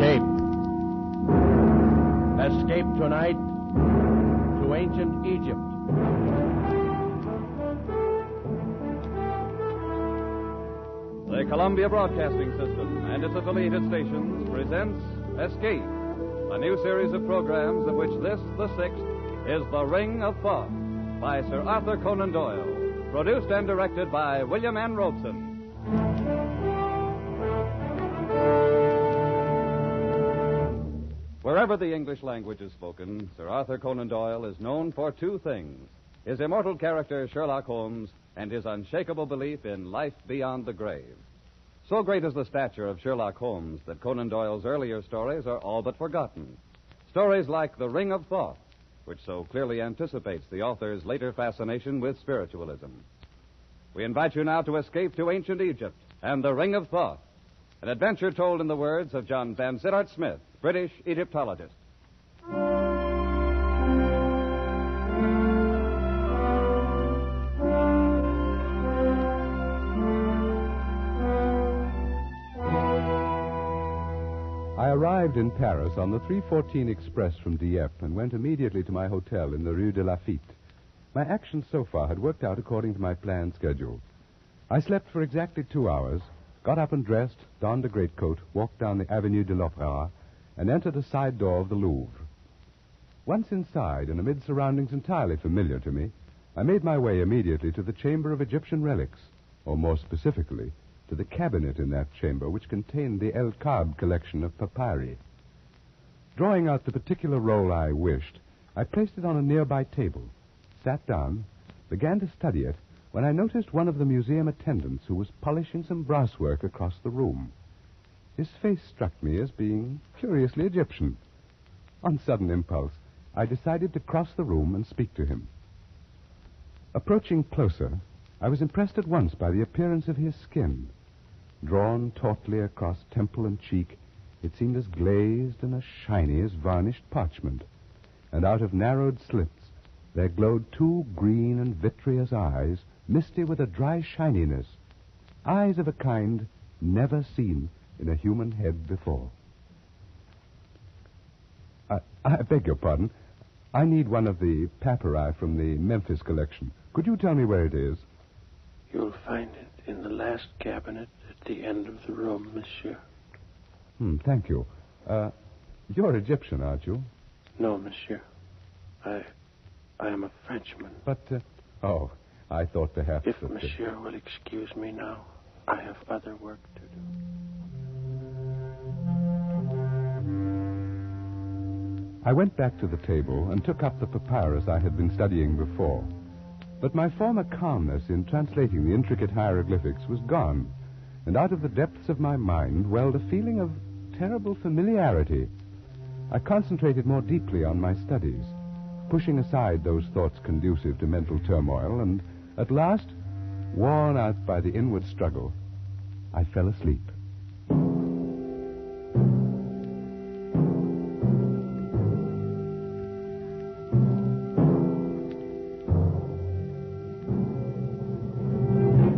Escape. Escape tonight to ancient Egypt. The Columbia Broadcasting System and its affiliated stations presents Escape, a new series of programs of which this, the sixth, is The Ring of Thoth by Sir Arthur Conan Doyle, produced and directed by William N. Robeson. Wherever the English language is spoken, Sir Arthur Conan Doyle is known for two things: his immortal character, Sherlock Holmes, and his unshakable belief in life beyond the grave. So great is the stature of Sherlock Holmes that Conan Doyle's earlier stories are all but forgotten. Stories like The Ring of Thoth, which so clearly anticipates the author's later fascination with spiritualism. We invite you now to escape to ancient Egypt and The Ring of Thoth, an adventure told in the words of John Vansittart Smith, British Egyptologist. I arrived in Paris on the 3:14 express from Dieppe and went immediately to my hotel in the Rue de Lafitte. My actions so far had worked out according to my planned schedule. I slept for exactly 2 hours, got up and dressed, donned a greatcoat, walked down the Avenue de l'Opéra, and entered a side door of the Louvre. Once inside, and amid surroundings entirely familiar to me, I made my way immediately to the Chamber of Egyptian Relics, or more specifically, to the cabinet in that chamber which contained the El Kab collection of papyri. Drawing out the particular roll I wished, I placed it on a nearby table, sat down, began to study it, when I noticed one of the museum attendants who was polishing some brasswork across the room. His face struck me as being curiously Egyptian. On sudden impulse, I decided to cross the room and speak to him. Approaching closer, I was impressed at once by the appearance of his skin. Drawn tautly across temple and cheek, it seemed as glazed and as shiny as varnished parchment, and out of narrowed slits there glowed two green and vitreous eyes, misty with a dry shininess, eyes of a kind never seen in a human head before. I beg your pardon. I need one of the papyri from the Memphis collection. Could you tell me where it is? You'll find it in the last cabinet at the end of the room, monsieur. Thank you. You're Egyptian, aren't you? No, monsieur. I am a Frenchman. But, I thought perhaps If that... monsieur will excuse me now, I have other work to do. I went back to the table and took up the papyrus I had been studying before. But my former calmness in translating the intricate hieroglyphics was gone, and out of the depths of my mind welled a feeling of terrible familiarity. I concentrated more deeply on my studies, pushing aside those thoughts conducive to mental turmoil, and at last, worn out by the inward struggle, I fell asleep.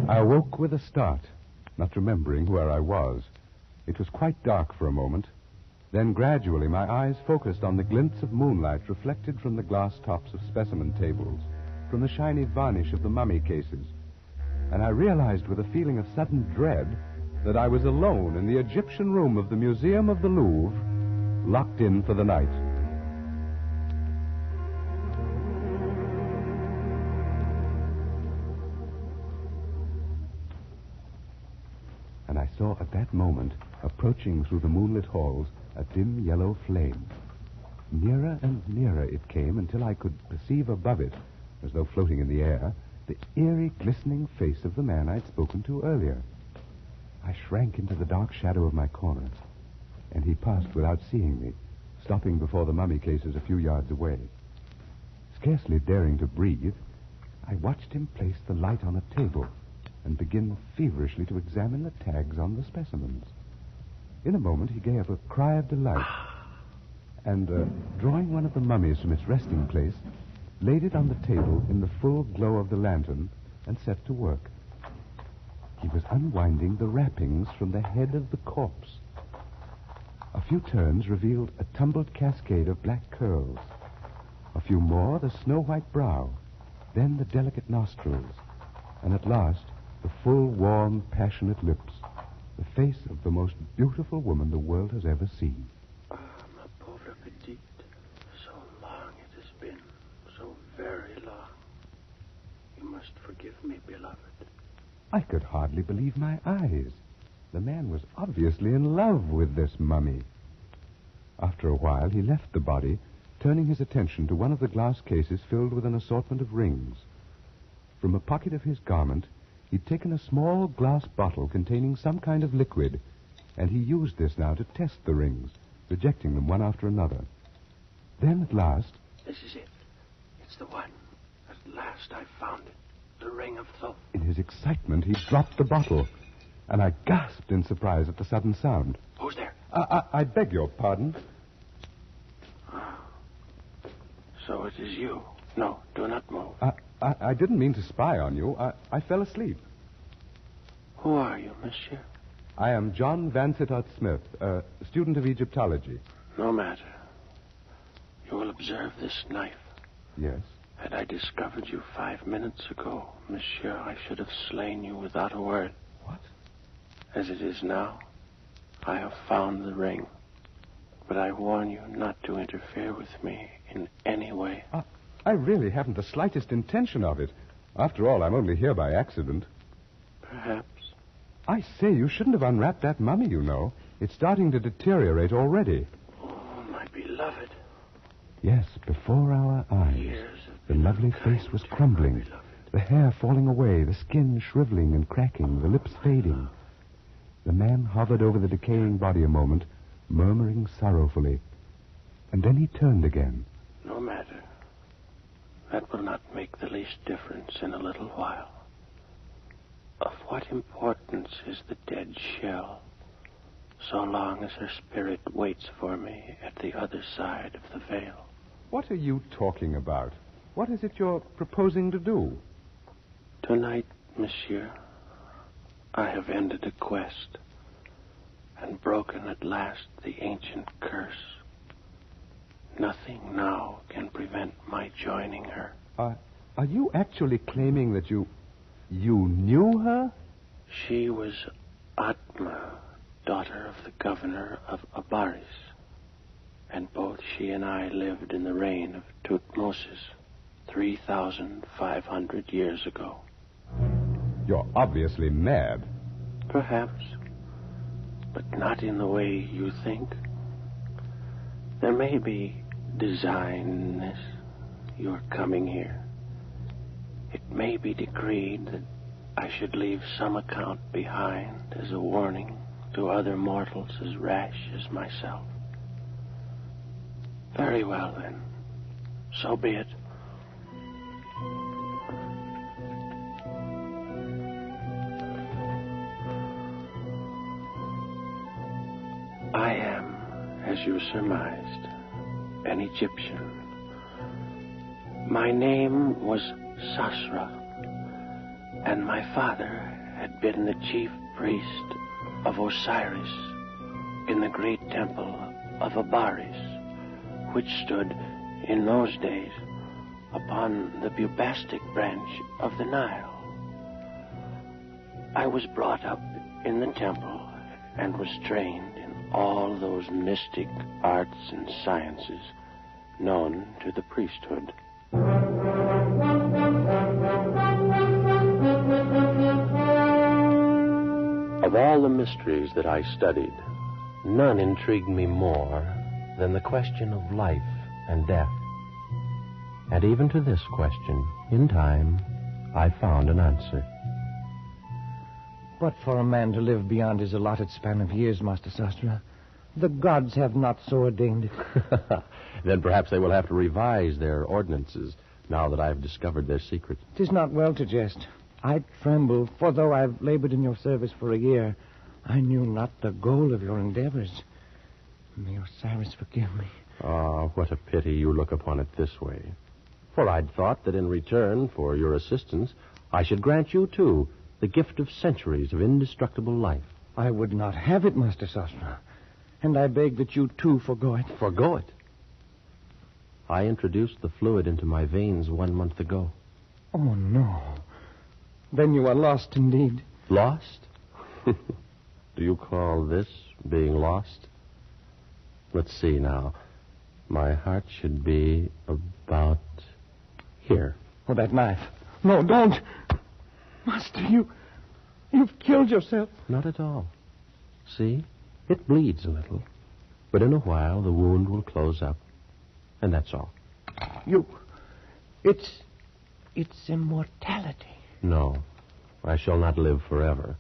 I awoke with a start, not remembering where I was. It was quite dark for a moment. Then gradually my eyes focused on the glints of moonlight reflected from the glass tops of specimen tables, from the shiny varnish of the mummy cases. And I realized with a feeling of sudden dread that I was alone in the Egyptian room of the Museum of the Louvre, locked in for the night. And I saw at that moment, approaching through the moonlit halls, a dim yellow flame. Nearer and nearer it came until I could perceive above it, as though floating in the air, the eerie, glistening face of the man I'd spoken to earlier. I shrank into the dark shadow of my corner, and he passed without seeing me, stopping before the mummy cases a few yards away. Scarcely daring to breathe, I watched him place the light on a table and begin feverishly to examine the tags on the specimens. In a moment, he gave a cry of delight, and, drawing one of the mummies from its resting place, laid it on the table in the full glow of the lantern and set to work. He was unwinding the wrappings from the head of the corpse. A few turns revealed a tumbled cascade of black curls. A few more, the snow-white brow. Then the delicate nostrils. And at last, the full, warm, passionate lips. The face of the most beautiful woman the world has ever seen. Ah, ma pauvre petite. So long it has been. So very long. You must forgive me, beloved. I could hardly believe my eyes. The man was obviously in love with this mummy. After a while, he left the body, turning his attention to one of the glass cases filled with an assortment of rings. From a pocket of his garment, he'd taken a small glass bottle containing some kind of liquid, and he used this now to test the rings, rejecting them one after another. Then, at last... This is it. It's the one. At last I found it. The ring of Thoth. In his excitement, he dropped the bottle, and I gasped in surprise at the sudden sound. Who's there? I beg your pardon. So it is you. No, do not move. I didn't mean to spy on you. I fell asleep. Who are you, monsieur? I am John Vansittart Smith, a student of Egyptology. No matter. You will observe this knife. Yes? Had I discovered you 5 minutes ago, monsieur, I should have slain you without a word. What? As it is now, I have found the ring. But I warn you not to interfere with me in any way. I really haven't the slightest intention of it. After all, I'm only here by accident. Perhaps. I say, you shouldn't have unwrapped that mummy, you know. It's starting to deteriorate already. Oh, my beloved. Yes, before our eyes, Years of the lovely face was crumbling, the hair falling away, the skin shriveling and cracking, the lips fading. The man hovered over the decaying body a moment, murmuring sorrowfully. And then he turned again. No matter. That will not make the least difference in a little while. Of what importance is the dead shell, so long as her spirit waits for me at the other side of the veil? What are you talking about? What is it you're proposing to do? Tonight, monsieur, I have ended a quest and broken at last the ancient curse. Nothing now can prevent my joining her. Are you actually claiming that you knew her? She was Atma, daughter of the governor of Abaris. And both she and I lived in the reign of Tutmosis 3,500 years ago. You're obviously mad. Perhaps, but not in the way you think. There may be design in this, your coming here. It may be decreed that I should leave some account behind as a warning to other mortals as rash as myself. Very well, then. So be it. I am, as you surmised, an Egyptian. My name was Sasra, and my father had been the chief priest of Osiris in the great temple of Abaris, which stood in those days upon the Bubastic branch of the Nile. I was brought up in the temple and was trained in all those mystic arts and sciences known to the priesthood. Of all the mysteries that I studied, none intrigued me more than the question of life and death. And even to this question, in time, I found an answer. But for a man to live beyond his allotted span of years, Master Sastra, the gods have not so ordained it. Then perhaps they will have to revise their ordinances now that I've discovered their secret. 'Tis not well to jest. I tremble, for though I've labored in your service for a year, I knew not the goal of your endeavors. May Osiris forgive me. Ah, what a pity you look upon it this way. For I'd thought that in return for your assistance, I should grant you, too, the gift of centuries of indestructible life. I would not have it, Master Sastra. And I beg that you, too, forgo it. Forgo it? I introduced the fluid into my veins 1 month ago. Oh, no. Then you are lost indeed. Lost? Do you call this being lost? Let's see now. My heart should be about here. Oh, that knife. No, don't. Master, you've killed yourself. Not at all. See? It bleeds a little. But in a while, the wound will close up. And that's all. It's immortality. No. I shall not live forever.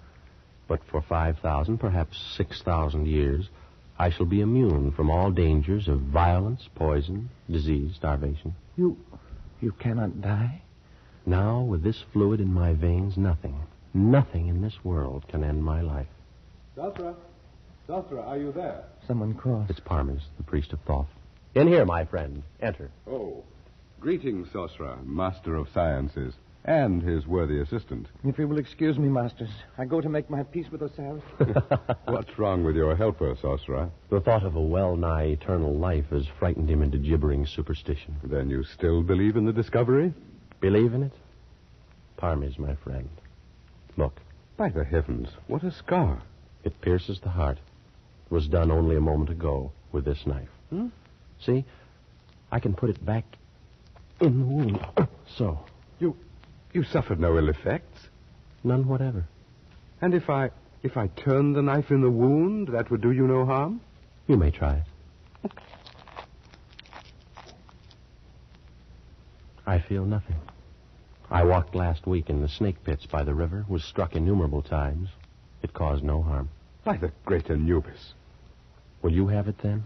But for 5,000, perhaps 6,000 years, I shall be immune from all dangers of violence, poison, disease, starvation. You cannot die? Now, with this fluid in my veins, nothing in this world can end my life. Sasra, are you there? Someone calls. It's Parmes, the priest of Thoth. In here, my friend. Enter. Oh. Greetings, Sosra, master of sciences, and his worthy assistant. If you will excuse me, masters, I go to make my peace with Osiris. What's wrong with your helper, Sosra? The thought of a well-nigh eternal life has frightened him into gibbering superstition. Then you still believe in the discovery? Believe in it? Parmes, my friend. Look. By the heavens, what a scar. It pierces the heart. It was done only a moment ago with this knife. Hmm? See? I can put it back in the wound. So. You suffered no ill effects? None whatever. And if I turn the knife in the wound, that would do you no harm? You may try it. I feel nothing. I walked last week in the snake pits by the river, was struck innumerable times. It caused no harm. By the great Anubis. Will you have it then?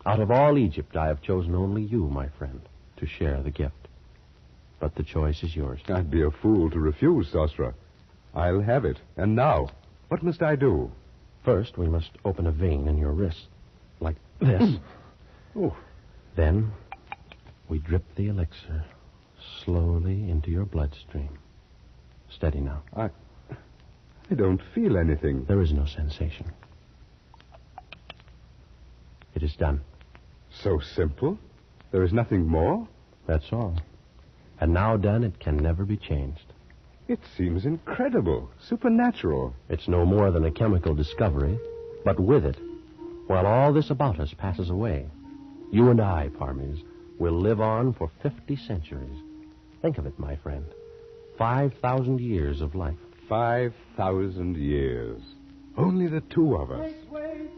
Out of all Egypt, I have chosen only you, my friend, to share the gift. But the choice is yours. I'd be a fool to refuse, Sosra. I'll have it. And now, what must I do? First, we must open a vein in your wrist, like this. Oh. Then, we drip the elixir slowly into your bloodstream. Steady now. I don't feel anything. There is no sensation. It is done. So simple? There is nothing more? That's all. And now done, it can never be changed. It seems incredible, supernatural. It's no more than a chemical discovery, but with it, while all this about us passes away, you and I, Parmes, will live on for 50 centuries. Think of it, my friend. 5,000 years of life. 5,000 years. Only the two of us.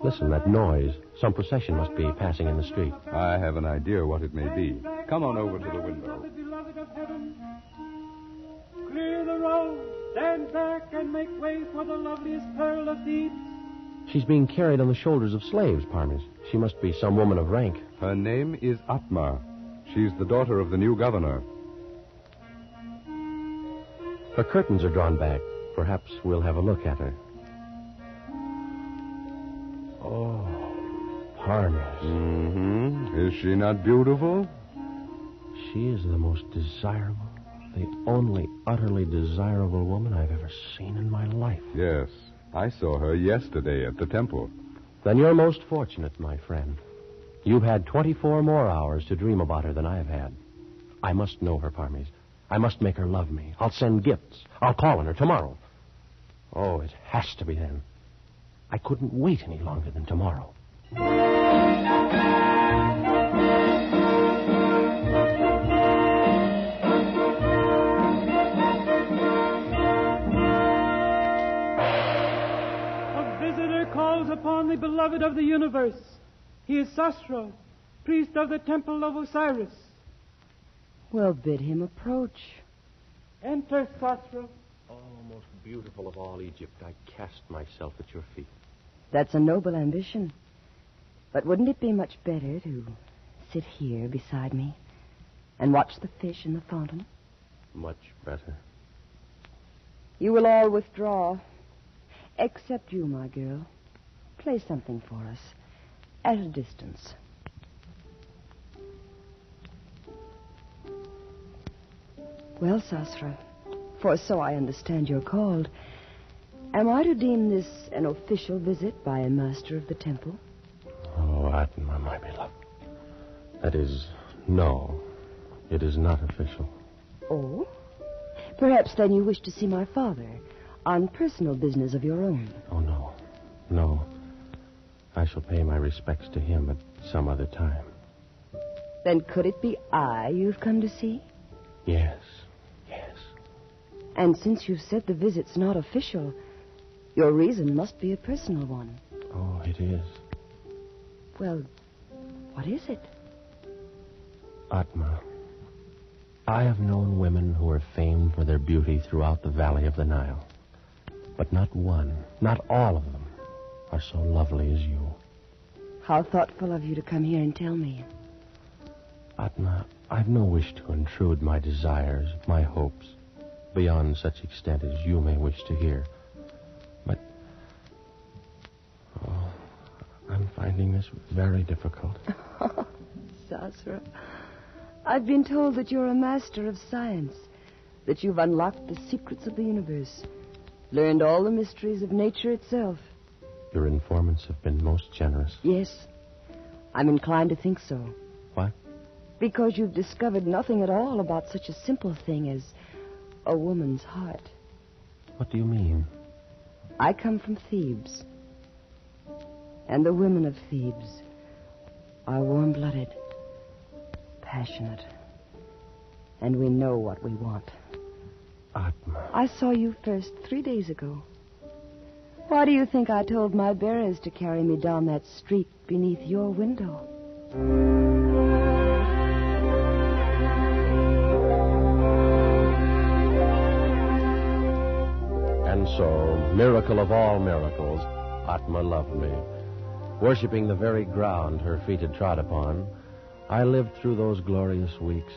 Listen, that noise. Some procession must be passing in the street. I have an idea what it may be. Come on over to the window. Beloved of heaven, clear the road, stand back, and make way for the loveliest pearl of Thebes. She's being carried on the shoulders of slaves, Parmes. She must be some woman of rank. Her name is Atma. She's the daughter of the new governor. Her curtains are drawn back. Perhaps we'll have a look at her. Oh, Parmes. Mm-hmm. Is she not beautiful? She is the most desirable, the only utterly desirable woman I've ever seen in my life. Yes. I saw her yesterday at the temple. Then you're most fortunate, my friend. You've had 24 more hours to dream about her than I've had. I must know her, Parmes. I must make her love me. I'll send gifts. I'll call on her tomorrow. Oh, it has to be then. I couldn't wait any longer than tomorrow. A visitor calls upon the beloved of the universe. He is Sasra, priest of the temple of Osiris. Well, bid him approach. Enter, Sasra. Oh, most beautiful of all Egypt, I cast myself at your feet. That's a noble ambition. But wouldn't it be much better to sit here beside me and watch the fish in the fountain? Much better. You will all withdraw, except you, my girl. Play something for us, at a distance. Well, Sasra, for so I understand you're called, am I to deem this an official visit by a master of the temple? Atma, my beloved. That is, no. It is not official. Oh? Perhaps then you wish to see my father on personal business of your own. Oh, no. No. I shall pay my respects to him at some other time. Then could it be I you've come to see? Yes. And since you've said the visit's not official, your reason must be a personal one. Oh, it is. Well, what is it? Atma, I have known women who are famed for their beauty throughout the valley of the Nile. But not one, not all of them, are so lovely as you. How thoughtful of you to come here and tell me. Atma, I've no wish to intrude my desires, my hopes, beyond such extent as you may wish to hear. But, I'm finding this very difficult. Sasra, I've been told that you're a master of science, that you've unlocked the secrets of the universe, learned all the mysteries of nature itself. Your informants have been most generous. Yes, I'm inclined to think so. What? Because you've discovered nothing at all about such a simple thing as a woman's heart. What do you mean? I come from Thebes. And the women of Thebes are warm-blooded, passionate, and we know what we want. Atma. I saw you first 3 days ago. Why do you think I told my bearers to carry me down that street beneath your window? And so, miracle of all miracles, Atma loved me. Worshipping the very ground her feet had trod upon, I lived through those glorious weeks.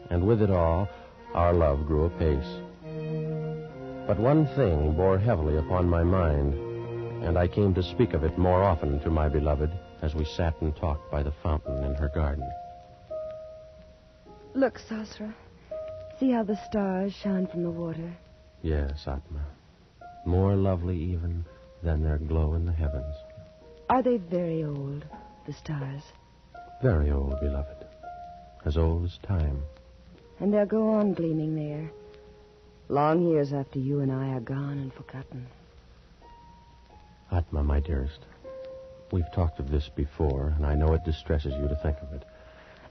And with it all, our love grew apace. But one thing bore heavily upon my mind, and I came to speak of it more often to my beloved as we sat and talked by the fountain in her garden. Look, Sasra. See how the stars shine from the water? Yes, Atma. More lovely even than their glow in the heavens. Are they very old, the stars? Very old, beloved. As old as time. And they'll go on gleaming there, long years after you and I are gone and forgotten. Atma, my dearest, we've talked of this before, and I know it distresses you to think of it.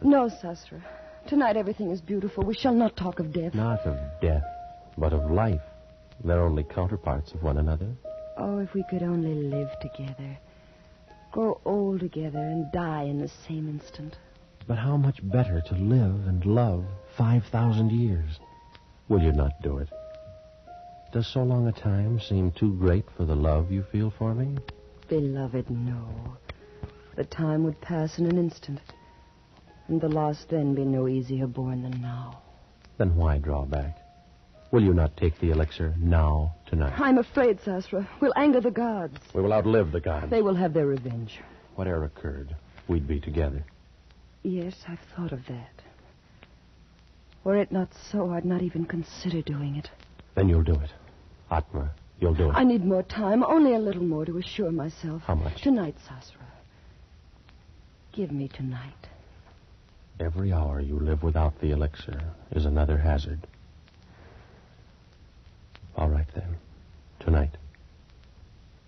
No, Sasra. Tonight everything is beautiful. We shall not talk of death. Not of death, but of life. They're only counterparts of one another. Oh, if we could only live together. Grow old together and die in the same instant. But how much better to live and love 5,000 years. Will you not do it? Does so long a time seem too great for the love you feel for me? Beloved, no. The time would pass in an instant, and the loss then be no easier borne than now. Then why draw back? Will you not take the elixir now, tonight? I'm afraid, Sasra. We'll anger the gods. We will outlive the gods. They will have their revenge. Whatever occurred, we'd be together. Yes, I've thought of that. Were it not so, I'd not even consider doing it. Then you'll do it. Atma, you'll do it. I need more time, only a little more to assure myself. How much? Tonight, Sasra. Give me tonight. Every hour you live without the elixir is another hazard. All right, then. Tonight.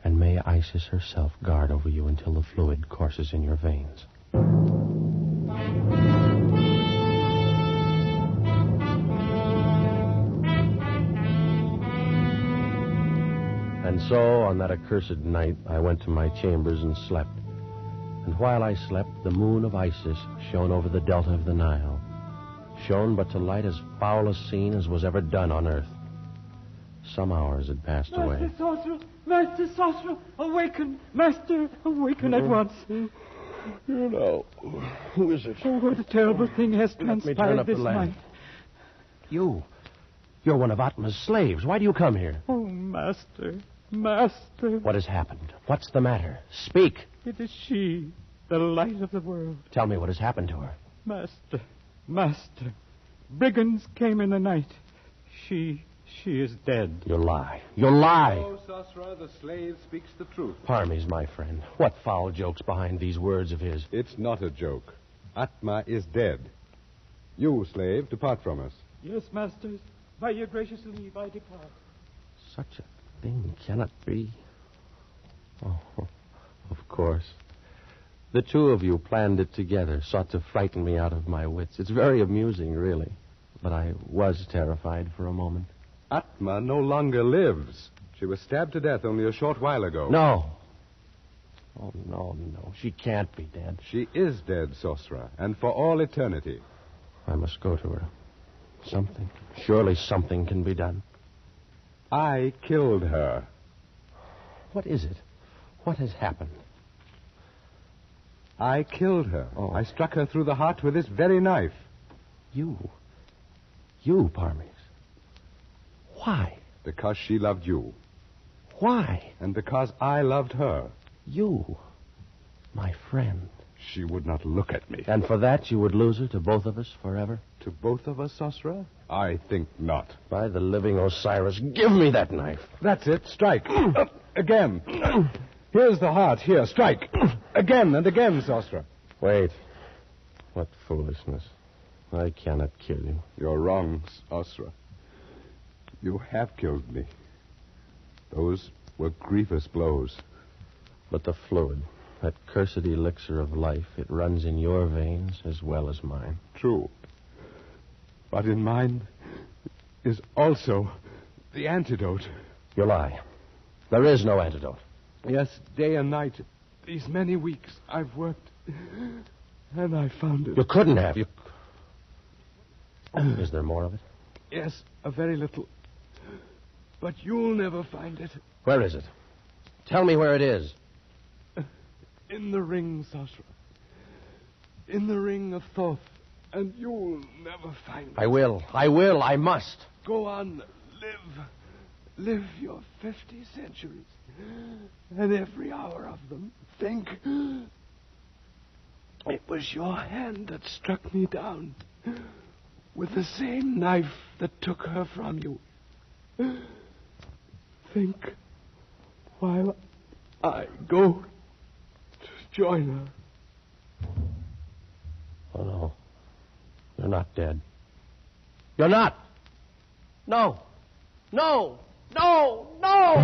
And may Isis herself guard over you until the fluid courses in your veins. And so, on that accursed night, I went to my chambers and slept. And while I slept, the moon of Isis shone over the delta of the Nile. Shone but to light as foul a scene as was ever done on earth. Some hours had passed away. Master Sasra, awaken! Master, awaken at once. No. Who is it? Oh, what a terrible thing has Let me turn transpired up this the lamp. night. You're one of Atma's slaves. Why do you come here? Oh, Master, Master. What has happened? What's the matter? Speak. It is she, the light of the world. Tell me what has happened to her. Master, Master. Brigands came in the night. She She is dead. You lie. You lie. Oh, Sasra, the slave speaks the truth. Parmes, my friend, what foul joke's behind these words of his? It's not a joke. Atma is dead. You, slave, depart from us. Yes, masters. By your gracious leave, I depart. Such a thing cannot be. Oh, of course. The two of you planned it together, sought to frighten me out of my wits. It's very amusing, really. But I was terrified for a moment. Atma no longer lives. She was stabbed to death only a short while ago. No. Oh, no. She can't be dead. She is dead, Sosra, and for all eternity. I must go to her. Something. Surely something can be done. I killed her. What is it? What has happened? I killed her. Oh. I struck her through the heart with this very knife. You, Parmes. Why? Because she loved you. Why? And because I loved her. You, my friend. She would not look at me. And for that you would lose her to both of us forever? To both of us, Sosra? I think not. By the living Osiris, give me that knife. That's it. Strike. Again. Here's the heart. Here, strike. Again and again, Sosra. Wait. What foolishness. I cannot kill you. You're wrong, Sosra. You have killed me. Those were grievous blows. But the fluid, that cursed elixir of life, it runs in your veins as well as mine. True. But in mine is also the antidote. You lie. There is no antidote. Yes, day and night. These many weeks I've worked. And I found it. You couldn't have. Is there more of it? Yes, a very little. But you'll never find it. Where is it? Tell me where it is. In the ring, Sasra. In the ring of Thoth. And you'll never find it. I will. I must. Go on. Live your 50 centuries. And every hour of them, think. It was your hand that struck me down. With the same knife that took her from you. Think while I go to join her. Oh, no. You're not dead. You're not. No. No. No. No.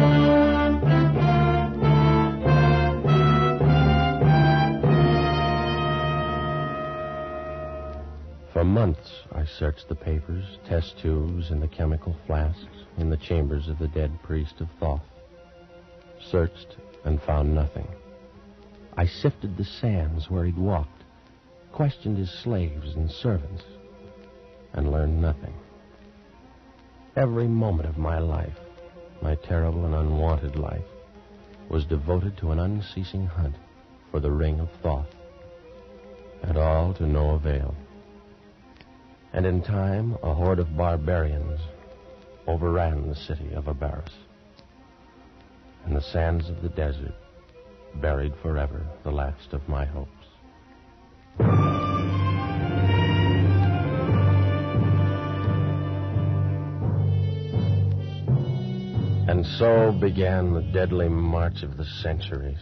For months, I searched the papers, test tubes, and the chemical flasks in the chambers of the dead priest of Thoth. Searched and found nothing. I sifted the sands where he'd walked, questioned his slaves and servants, and learned nothing. Every moment of my life, my terrible and unwanted life, was devoted to an unceasing hunt for the ring of Thoth, and all to no avail. And in time, a horde of barbarians overran the city of Abaris. And the sands of the desert buried forever the last of my hopes. And so began the deadly march of the centuries.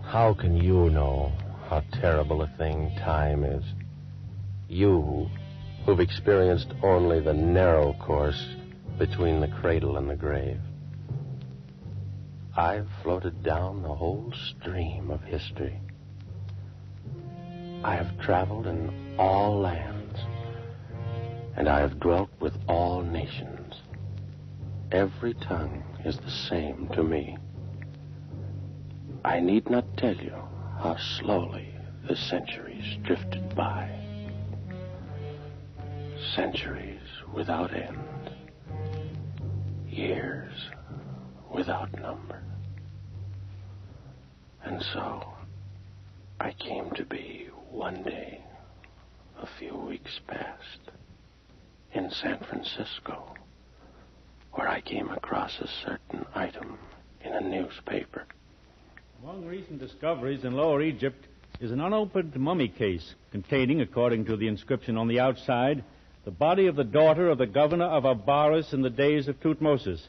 How can you know how terrible a thing time is? You, who've experienced only the narrow course between the cradle and the grave. I've floated down the whole stream of history. I have traveled in all lands, and I have dwelt with all nations. Every tongue is the same to me. I need not tell you how slowly the centuries drifted by. Centuries without end. Years without number. And so, I came to be one day, a few weeks past, in San Francisco, where I came across a certain item in a newspaper. Among recent discoveries in Lower Egypt is an unopened mummy case containing, according to the inscription on the outside, the body of the daughter of the governor of Abaris in the days of Tutmosis.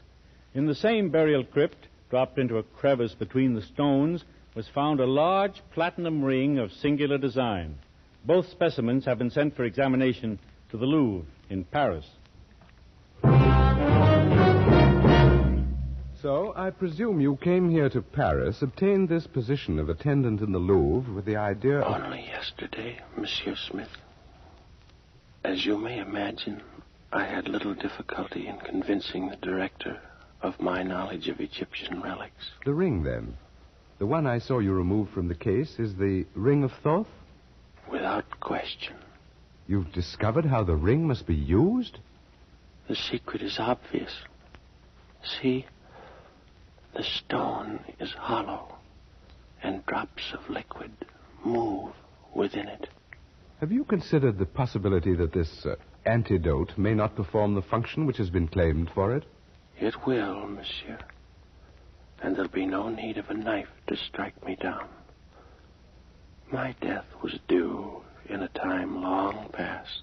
In the same burial crypt, dropped into a crevice between the stones, was found a large platinum ring of singular design. Both specimens have been sent for examination to the Louvre in Paris. So, I presume you came here to Paris, obtained this position of attendant in the Louvre with the idea of... Only yesterday, Monsieur Smith. As you may imagine, I had little difficulty in convincing the director of my knowledge of Egyptian relics. The ring, then. The one I saw you remove from the case is the ring of Thoth? Without question. You've discovered how the ring must be used? The secret is obvious. See, the stone is hollow, and drops of liquid move within it. Have you considered the possibility that this antidote may not perform the function which has been claimed for it? It will, monsieur. And there'll be no need of a knife to strike me down. My death was due in a time long past.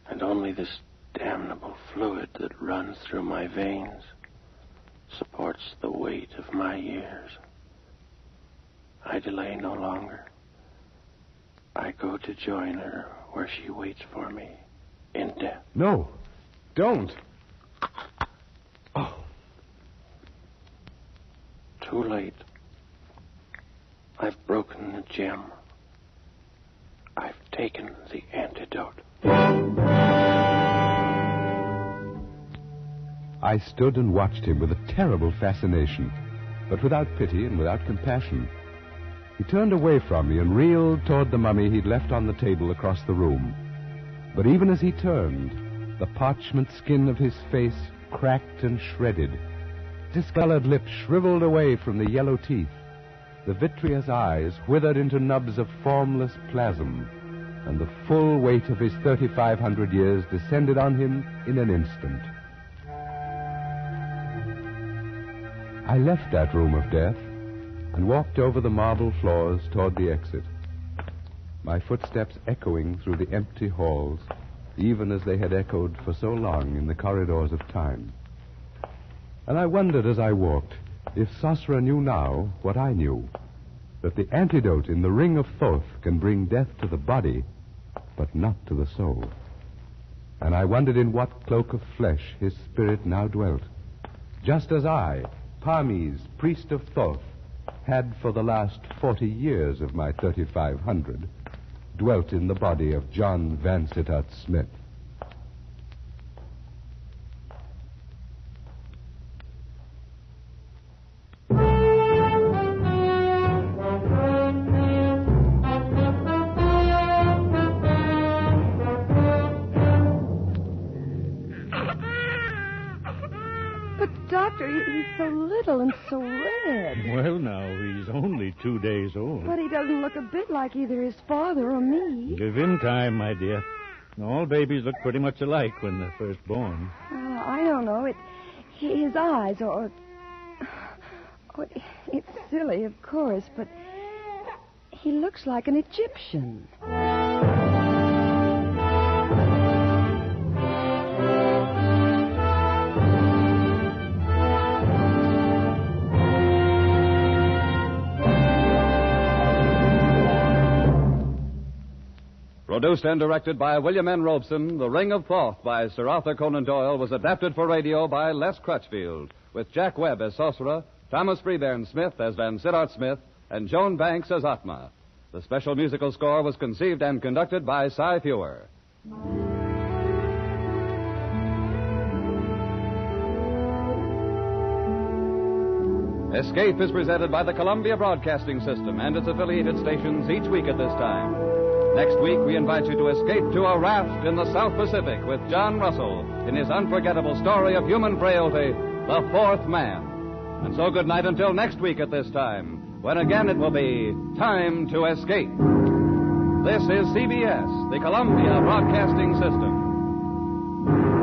And only this damnable fluid that runs through my veins supports the weight of my years. I delay no longer. I go to join her where she waits for me in death. No, don't. Oh. Too late. I've broken the gem. I've taken the antidote. I stood and watched him with a terrible fascination, but without pity and without compassion. He turned away from me and reeled toward the mummy he'd left on the table across the room. But even as he turned, the parchment skin of his face cracked and shredded. Discolored lips shriveled away from the yellow teeth. The vitreous eyes withered into nubs of formless plasm, and the full weight of his 3,500 years descended on him in an instant. I left that room of death and walked over the marble floors toward the exit, my footsteps echoing through the empty halls, even as they had echoed for so long in the corridors of time. And I wondered as I walked if Sasra knew now what I knew, that the antidote in the ring of Thoth can bring death to the body, but not to the soul. And I wondered in what cloak of flesh his spirit now dwelt, just as I, Parmes, priest of Thoth, had for the last 40 years of my 3,500 dwelt in the body of John Vansittart Smith. He's so little and so red. Well, now, he's only 2 days old. But he doesn't look a bit like either his father or me. Give him time, my dear. All babies look pretty much alike when they're first born. I don't know. His eyes or... It's silly, of course, but he looks like an Egyptian. Produced and directed by William N. Robeson, The Ring of Thoth by Sir Arthur Conan Doyle was adapted for radio by Les Crutchfield, with Jack Webb as Sosra, Thomas Freebairn Smith as Vansittart Smith, and Joan Banks as Atma. The special musical score was conceived and conducted by Cy Fewer. Escape is presented by the Columbia Broadcasting System and its affiliated stations each week at this time. Next week, we invite you to escape to a raft in the South Pacific with John Russell in his unforgettable story of human frailty, The Fourth Man. And so good night until next week at this time, when again it will be Time to Escape. This is CBS, the Columbia Broadcasting System.